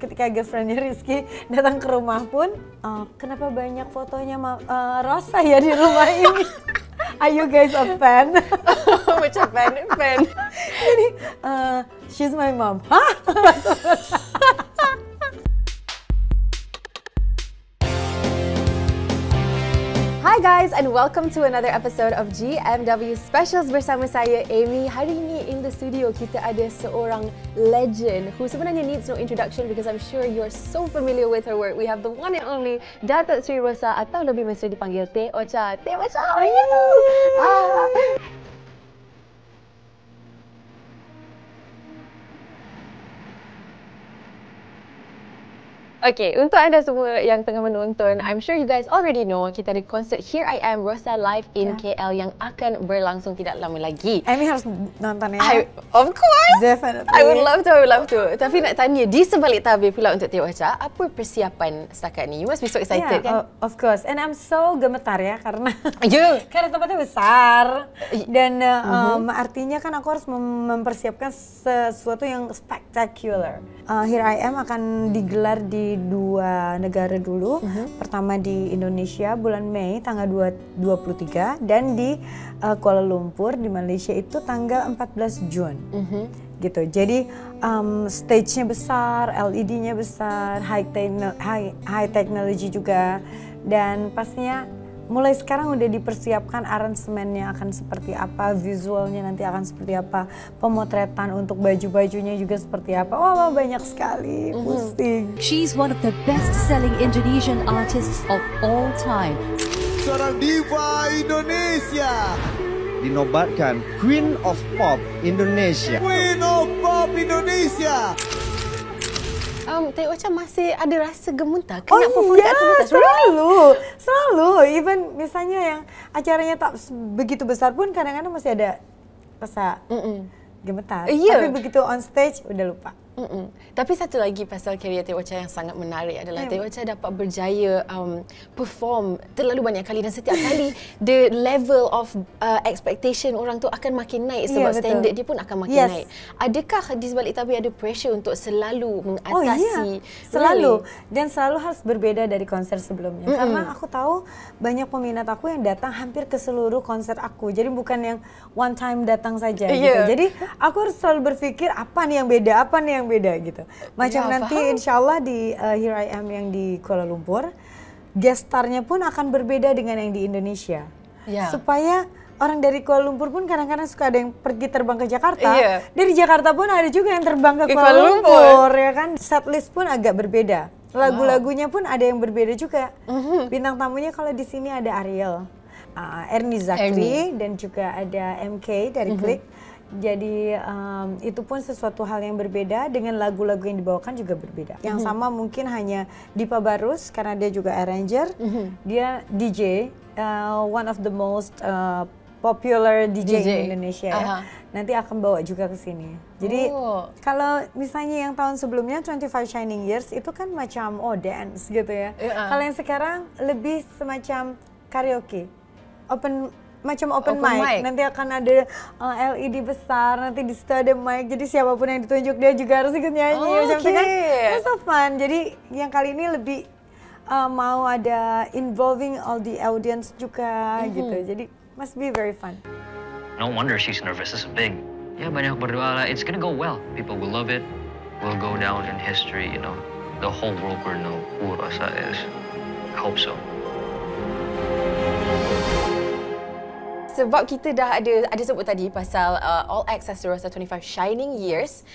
ketika girlfriendnya Rizky datang ke rumah pun, kenapa banyak fotonya Rosa ya di rumah ini? Are you guys a fan? Macam fan. Jadi, she's my mom. Hah? Hi guys and welcome to another episode of GMW Specials bersama saya Amy. Hari ini in the studio kita ada seorang legend who sebenarnya needs no introduction because I'm sure you're so familiar with her work. We have the one and only Datuk Sri Rosa atau lebih mesra dipanggil Teh Ocha. Teh Ocha, how are you? Okay, untuk anda semua yang tengah menonton, I'm sure you guys already know kita ada konsert Here I Am Rosa Live in KL yang akan berlangsung tidak lama lagi. Amy harus nonton ya. Of course. Definitely. I would love to. Tapi nak tanya, di sebalik tabir pula untuk Teh Ocha, apa persiapan setakat ni? You must be so excited kan? Of course. And I'm so gemetar ya karena karena tempatnya besar dan artinya kan aku harus mempersiapkan sesuatu yang spectacular. Here I Am akan digelar di 2 negara dulu. Pertama di Indonesia bulan Mei tanggal 23 dan di Kuala Lumpur di Malaysia itu tanggal 14 Jun. Gitu. Jadi stage-nya besar, LED-nya besar, high technology juga, dan pastinya mulai sekarang udah dipersiapkan aransemennya akan seperti apa, visualnya nanti akan seperti apa, pemotretan untuk baju-bajunya juga seperti apa. Wah, banyak sekali, pusing. She's one of the best-selling Indonesian artists of all time. Seorang diva Indonesia, dinobatkan Queen of Pop Indonesia. Queen of Pop Indonesia. Teh Ocha masih ada rasa gemetar nak perform kat pentas? Selalu. Even misalnya yang acaranya tak begitu besar pun kadang-kadang masih ada rasa gemetar. Tapi begitu on stage udah lupa. Tapi satu lagi pasal karier Teh Ocha yang sangat menarik adalah Teh Ocha dapat berjaya perform terlalu banyak kali dan setiap kali the level of expectation orang tu akan makin naik sebab standard dia pun akan makin naik. Adakah di sebalik tabir ada pressure untuk selalu mengatasi? Selalu. Dan selalu harus berbeda dari konser sebelumnya. Karena aku tahu banyak peminat aku yang datang hampir ke seluruh konser aku. Jadi bukan yang one time datang saja gitu. Jadi aku harus selalu berpikir apa nih yang beda gitu. Macam nanti insya Allah di Here I Am yang di Kuala Lumpur, guest star-nya pun akan berbeda dengan yang di Indonesia. Supaya orang dari Kuala Lumpur pun kadang-kadang suka ada yang pergi terbang ke Jakarta. Dari Jakarta pun ada juga yang terbang ke Kuala Lumpur, ya kan. Setlist pun agak berbeda. Lagu-lagunya pun ada yang berbeda juga. Bintang tamunya kalau di sini ada Ariel, Ernie Zakri, dan juga ada MK dari Klik. Jadi itu pun sesuatu hal yang berbeda, dengan lagu-lagu yang dibawakan juga berbeda. Yang sama mungkin hanya Dipa Barus karena dia juga arranger, dia DJ, one of the most popular DJ in Indonesia ya. Nanti akan bawa juga ke sini. Jadi kalau misalnya yang tahun sebelumnya 25 Shining Years itu kan macam dance gitu ya. Kalau yang sekarang lebih semacam karaoke, macam open mic. Nanti akan ada LED besar, nanti di situ ada mic, jadi siapapun yang ditunjuk dia juga harus ikut nyanyi. Macam itu kan, it's so fun. Jadi yang kali ini lebih mau ada involving all the audience juga gitu. Jadi must be very fun. No wonder she's nervous. This is big. Ya, banyak berdoa lah. It's gonna go well. People will love it. Will go down in history. You know, the whole world will know who Rosa is. I hope so. Sebab kita dah ada sebut tadi pasal All Access Rosa 25 Shining Years,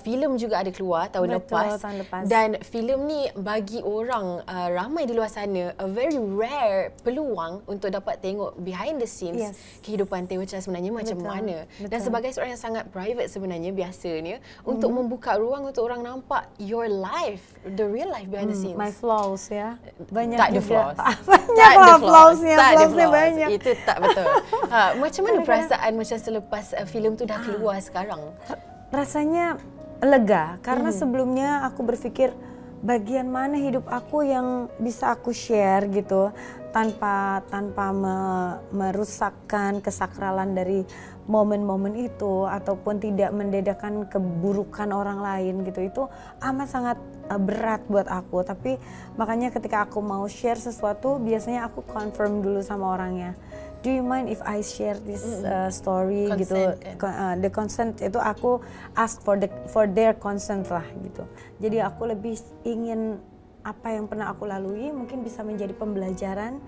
filem juga ada keluar tahun lepas. Dan filem ni bagi orang ramai di luar sana a very rare peluang untuk dapat tengok behind the scenes kehidupan Teh Ocha sebenarnya macam mana. Dan sebagai seorang yang sangat private sebenarnya biasanya untuk membuka ruang untuk orang nampak your life, the real life behind the scenes. My flaws ya. Banyak tak ada juga. flaws. Banyak flaws-nya banyak. Itu tak betul. Macam mana perasaan macam selepas filem tu dah keluar sekarang? Rasanya lega karena sebelumnya aku berpikir bagian mana hidup aku yang bisa aku share gitu tanpa merusakkan kesakralan dari momen-momen itu ataupun tidak mendedakan keburukan orang lain gitu. Itu amat sangat berat buat aku, tapi makanya ketika aku mau share sesuatu biasanya aku confirm dulu sama orangnya. Do you mind if I share this story consent, gitu? The consent itu aku ask for their consent lah gitu. Jadi aku lebih ingin apa yang pernah aku lalui mungkin bisa menjadi pembelajaran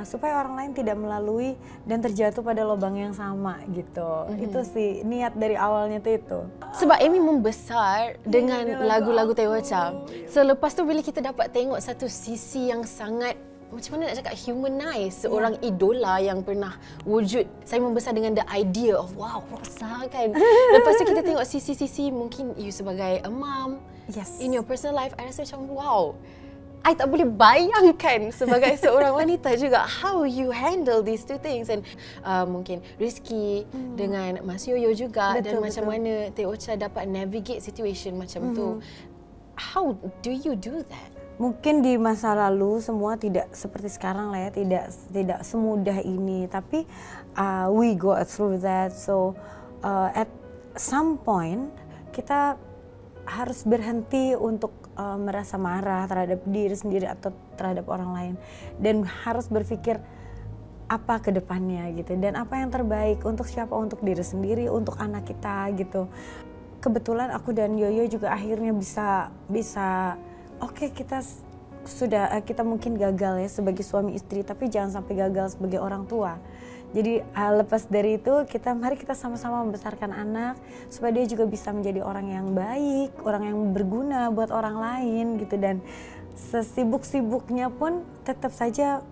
supaya orang lain tidak melalui dan terjatuh pada lubang yang sama gitu. Itu sih niat dari awalnya tuh itu. Sebab Amy membesar dengan lagu-lagu Teocha. So lepas tu bila kita dapat tengok satu sisi yang sangat, macam mana nak cakap, humanize seorang idola yang pernah wujud. Saya membesar dengan the idea of wow, Rosa kan. Lepas tu kita tengok sisi-sisi mungkin you sebagai a mom. Yes. In your personal life, I rasa macam wow. I tak boleh bayangkan sebagai seorang wanita juga how you handle these two things. And mungkin Rizky dengan Mas Yoyo juga, dan macam mana Teocha dapat navigate situation macam tu. How do you do that? Mungkin di masa lalu semua tidak seperti sekarang lah ya, tidak semudah ini, tapi we go through that. So at some point kita harus berhenti untuk merasa marah terhadap diri sendiri atau terhadap orang lain, dan harus berpikir apa ke depannya gitu, dan apa yang terbaik untuk siapa, untuk diri sendiri, untuk anak kita gitu. Kebetulan aku dan Yoyo juga akhirnya bisa oke, kita mungkin gagal ya sebagai suami istri, tapi jangan sampai gagal sebagai orang tua. Jadi lepas dari itu mari kita sama-sama membesarkan anak supaya dia juga bisa menjadi orang yang baik, orang yang berguna buat orang lain gitu. Dan sesibuk-sibuknya pun tetap saja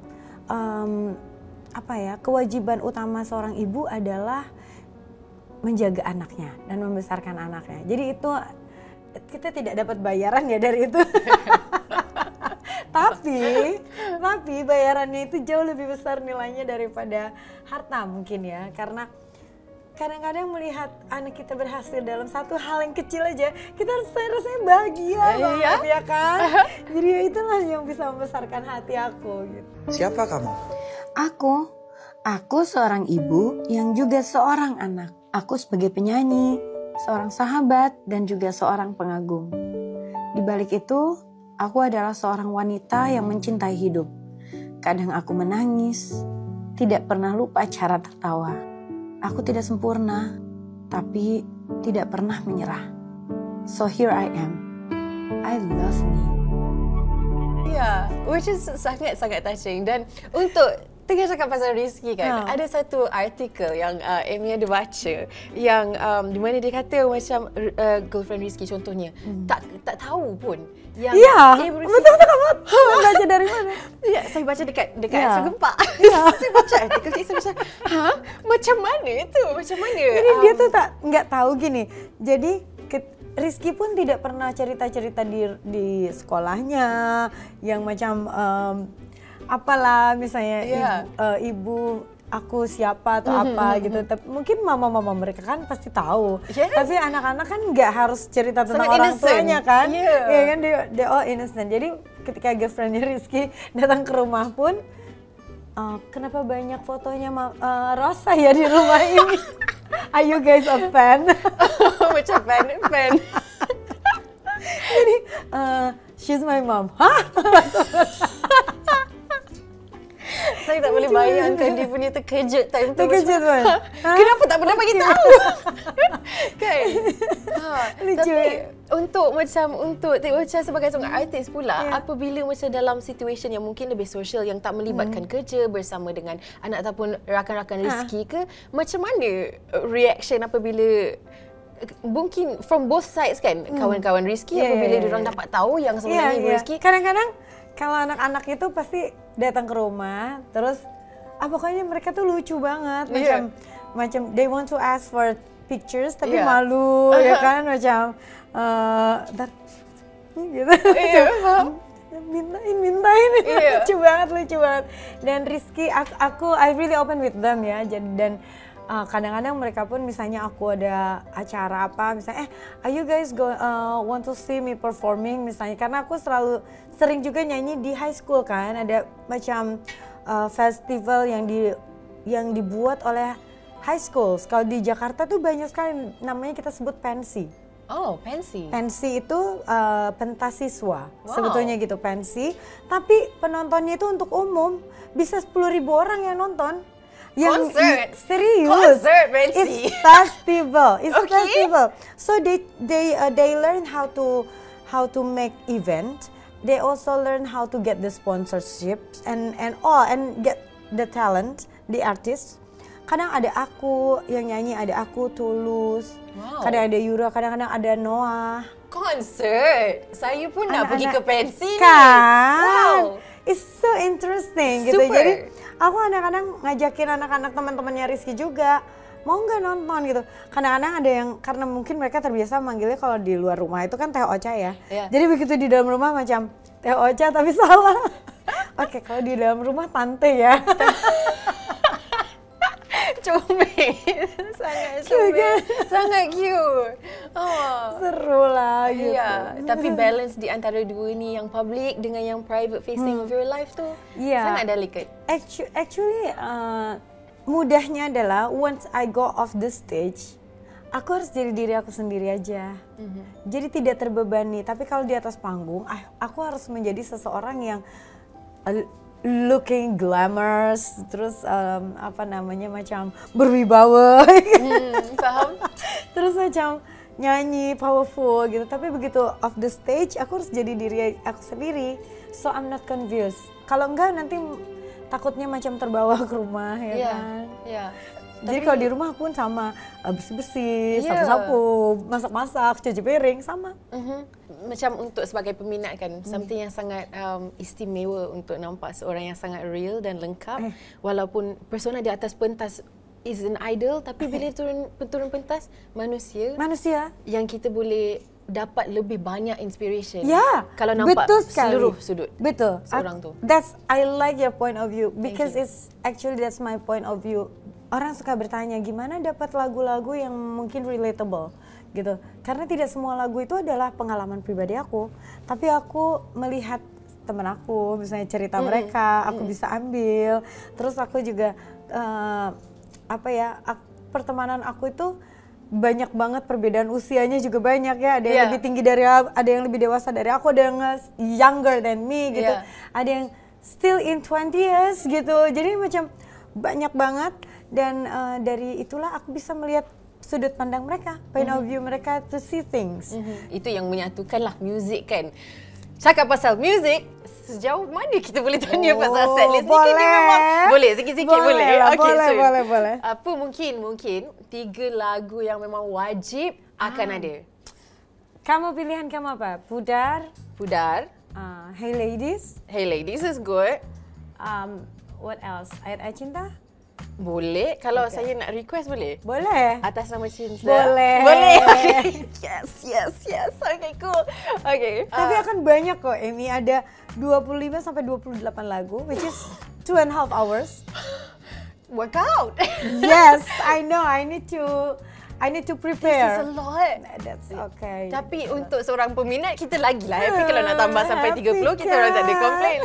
kewajiban utama seorang ibu adalah menjaga anaknya dan membesarkan anaknya. Jadi itu kita tidak dapat bayaran ya dari itu. Tapi bayarannya itu jauh lebih besar nilainya daripada harta mungkin ya, karena kadang-kadang melihat anak kita berhasil dalam satu hal yang kecil aja, kita rasanya bahagia banget ya kan. Jadi itulah yang bisa membesarkan hati aku gitu. Siapa kamu? Aku seorang ibu yang juga seorang anak. Aku sebagai penyanyi, seorang sahabat, dan juga seorang pengagum. Di balik itu, aku adalah seorang wanita yang mencintai hidup. Kadang aku menangis, tidak pernah lupa cara tertawa. Aku tidak sempurna, tapi tidak pernah menyerah. So here I am. I love me. Yeah, which is sangat-sangat touching. Dan untuk tengah cakap pasal Rizky kan, ada satu artikel yang Amy ada baca yang di mana dia kata macam girlfriend Rizky contohnya tak tahu pun yang betul kamu baca dari mana? Ya, saya baca dekat Segempak. Saya baca artikel tu, saya macam macam mana itu? Macam mana? Jadi dia tuh nggak tahu gini. Jadi Rizky pun tidak pernah cerita-cerita di sekolahnya yang macam apalah misalnya ibu aku siapa atau apa gitu. Tapi mungkin mama-mama mereka kan pasti tahu. Tapi anak-anak kan nggak harus cerita tentang orang tuanya kan. Iya kan, they all innocent. Jadi ketika girlfriendnya Rizky datang ke rumah pun, kenapa banyak fotonya Rosa ya di rumah ini? Are you guys a fan? Macam fan. Jadi she's my mom. Hah? Saya tak boleh bayangkan dia punya terkejut time tu. Terkejut pun. Kenapa tak pernah bagi tahu? Kan? Lucu. Tapi untuk Teocha sebagai seorang artis pula, apabila macam dalam situasi yang mungkin lebih sosial yang tak melibatkan kerja bersama dengan anak ataupun rakan-rakan Rizky ke, macam mana reaction apabila mungkin from both sides kan, kawan-kawan Rizky apabila diorang dapat tahu yang sebenarnya ibu Rizky. Kadang-kadang kalau anak-anak itu pasti datang ke rumah, terus pokoknya mereka tuh lucu banget, macam they want to ask for pictures tapi malu ya kan, macam gitu. Mintain lucu banget. Dan Rizky, I really open with them ya. Jadi dan kadang-kadang mereka pun misalnya aku ada acara apa, misalnya are you guys want to see me performing misalnya, karena aku sering juga nyanyi di high school kan, ada macam festival yang dibuat oleh high schools. Kalau di Jakarta tuh banyak sekali, namanya kita sebut pensi. Oh, pensi. Pensi itu pentas siswa, sebetulnya gitu pensi. Tapi penontonnya itu untuk umum, bisa 10.000 orang yang nonton. Concert? Serius? Concert, pensi. It's festival. It's festival. So they learn how to make event. They also learn how to get the sponsorships and get the talent, the artists. Kadang ada aku yang nyanyi, ada aku Tulus. Wow. Kadang ada Yura, kadang-kadang ada Noah. Konsert. Saya pun nak pergi ke pensi ni. Kan? Wow. It's so interesting gitu. Jadi aku kadang-kadang ngajakin anak-anak teman-temannya Rizky juga. Mau nggak nonton gitu. Kadang-kadang ada yang, karena mungkin mereka terbiasa manggilnya kalau di luar rumah itu kan Teh Ocha ya. Yeah. Jadi begitu di dalam rumah macam Teh Ocha tapi salah. Oke, kalau di dalam rumah Tante ya. Comel. Sangat comel. Sangat cute. Oh. Seru lah gitu. Ya, tapi balance di antara dua ni, yang public dengan yang private facing of your life tu sangat delicate. Actually, mudahnya adalah once I go off the stage, aku harus jadi diri aku sendiri aja. Jadi tidak terbebani. Tapi kalau di atas panggung, aku harus menjadi seseorang yang looking glamorous, terus macam berwibawa, Faham? terus macam nyanyi powerful gitu. Tapi begitu off the stage, aku harus jadi diri aku sendiri. So I'm not confused. Kalau enggak nanti takutnya macam terbawa ke rumah ya kan. Yeah. Jadi kalau di rumah pun sama, bersih-bersih, sapu-sapu, masak-masak, cuci piring, sama. Macam untuk sebagai peminat kan, something yang sangat istimewa untuk nampak seorang yang sangat real dan lengkap. Walaupun persona di atas pentas is an idol, tapi bila turun pentas, manusia yang kita boleh dapat lebih banyak inspiration. Ya, kalau nampak betul sekali. Seluruh sudut. Betul. Seorang tu. I like your point of view because that's my point of view. Orang suka bertanya gimana dapat lagu-lagu yang mungkin relatable gitu. Karena tidak semua lagu itu adalah pengalaman pribadi aku, tapi aku melihat teman aku, misalnya cerita mereka, aku bisa ambil. Terus aku juga pertemanan aku itu banyak banget, perbedaan usianya juga banyak ya. Ada yang lebih tinggi dari aku, ada yang lebih dewasa dari aku, ada yang younger than me gitu. Ada yang still in 20s gitu. Jadi macam banyak banget. Dan dari itulah aku bisa melihat sudut pandang mereka, point of view mereka to see things. Itu yang menyatukanlah muzik kan. Cakap pasal muzik, sejauh mana kita boleh tanya pasal setlist ni? Boleh sikit-sikit boleh. Boleh. Apa mungkin 3 lagu yang memang wajib akan ada? Kamu pilihan kamu apa? Pudar. Hey Ladies. Hey Ladies is good. What else? Ayat Cinta? Boleh. Kalau saya nak request boleh? Boleh. Atas nama cinta? Boleh. Okay. Yes. Okay, cool. Okay. Tapi akan banyak kok, Amy. Ada 25 sampai 28 lagu, which is 2.5 hours. Workout. Yes, I know. I need to prepare. This is a lot. That's okay. Tapi untuk seorang peminat, kita lagilah happy kalau nak tambah sampai 30, kita orang tak ada komplain.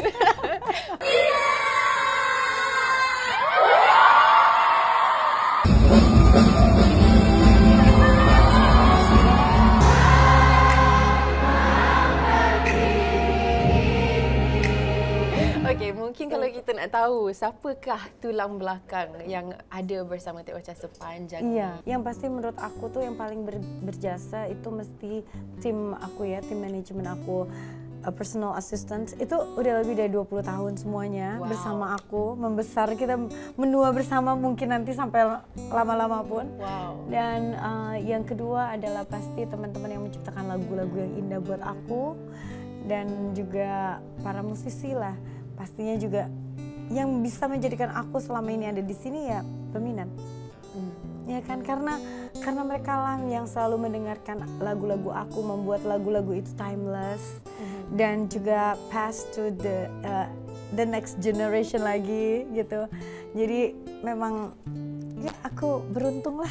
Okay, mungkin kalau kita nak tahu siapakah tulang belakang yang ada bersama Teh Ocha sepanjang ini? Yang pasti menurut aku tuh yang paling berjasa itu mesti tim aku ya, tim manajemen aku, personal assistant. Itu udah lebih dari 20 tahun semuanya bersama aku, membesar, kita menua bersama mungkin nanti sampai lama-lama pun. Dan yang kedua adalah pasti teman-teman yang menciptakan lagu-lagu yang indah buat aku, dan juga para musisi lah. Pastinya juga yang bisa menjadikan aku selama ini ada di sini ya peminat. Ya kan, karena mereka lah yang selalu mendengarkan lagu-lagu aku, membuat lagu-lagu itu timeless dan juga pass to the next generation lagi gitu. Jadi memang ya aku beruntung lah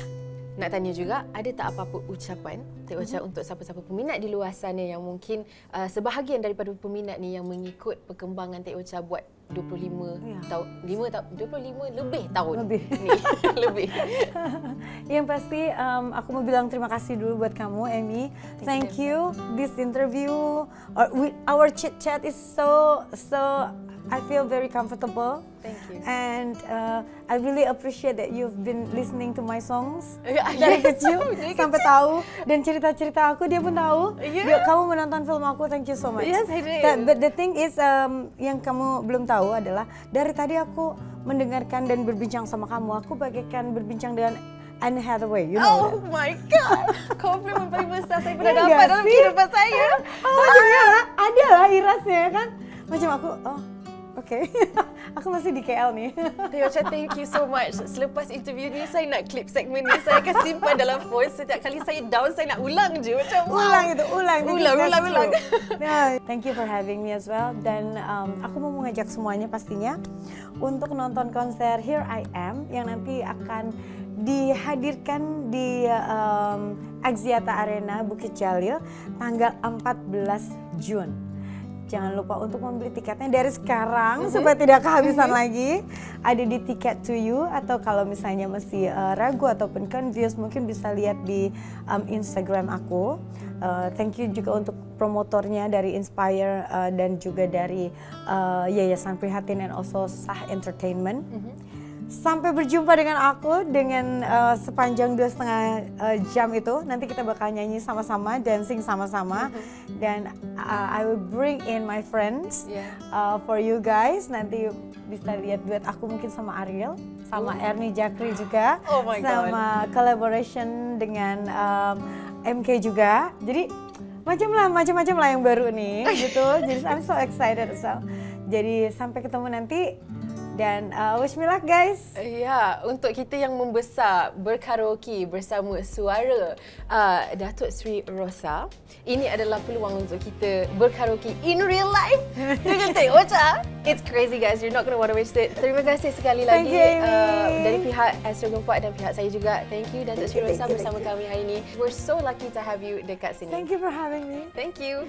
nak tanya juga, ada tak apa-apa ucapan, untuk siapa-siapa peminat di luar sana yang mungkin sebahagian daripada peminat ni yang mengikut perkembangan Tek Ocha buat 25 tahun, 25 lebih tahun lebih. Ni. Lebih. Yang pasti aku mau bilang terima kasih dulu buat kamu, Amy. Thank you. This interview, our chit chat is so I feel very comfortable. Thank you. And I really appreciate that you've been listening to my songs Yes. dari kecil sampai tahu, dan cerita-cerita aku dia pun tahu. Yeah. Kamu menonton film aku, thank you so much. Yes, I did. But the thing is, yang kamu belum tahu adalah dari tadi aku mendengarkan dan berbincang sama kamu, aku bagaikan berbincang dengan Anne Hathaway, you know Oh my god, komplimen paling besar saya pernah Ya dapat nggak dalam sih? kehidupan saya. Ada lah irasnya kan. Macam aku, oke. Aku masih di KL nih. Tek Ocha, thank you so much. Selepas interview ni, saya nak clip segmen ni. Saya akan simpan dalam phone. Setiap kali saya down, saya nak ulang je. Macam wow. Ulang. Ulang. Nah, thank you for having me as well. Dan aku mau mengajak semuanya pastinya untuk nonton konser Here I Am yang nanti akan dihadirkan di Axiata Arena Bukit Jalil tanggal 14 Jun. Jangan lupa untuk membeli tiketnya dari sekarang supaya tidak kehabisan lagi. Ada di Ticket to You, atau kalau misalnya masih ragu ataupun confused mungkin bisa lihat di Instagram aku. Thank you juga untuk promotornya dari Inspire dan juga dari Yayasan Prihatin and also Sah Entertainment. Sampai berjumpa dengan aku dengan sepanjang 2,5 jam itu. Nanti kita bakal nyanyi sama-sama, dancing sama-sama. Dan I will bring in my friends for you guys. Nanti bisa lihat duet aku mungkin sama Ariel, sama Ernie Jakri juga. Oh my God. Sama collaboration dengan MK juga. Jadi macam-macam lah yang baru nih gitu. Jadi I'm so excited as well. Jadi sampai ketemu nanti. Dan wish me luck guys. Ya, untuk kita yang membesar berkaraoke bersama suara Datuk Seri Rosa, ini adalah peluang untuk kita berkaraoke in real life dengan Tek Ocha. It's crazy guys, you're not going to want to waste it. Terima kasih sekali lagi dari pihak Astro Gempak dan pihak saya juga. Thank you Datuk Seri Rosa bersama kami hari ini. We're so lucky to have you dekat sini. Thank you for having me. Thank you.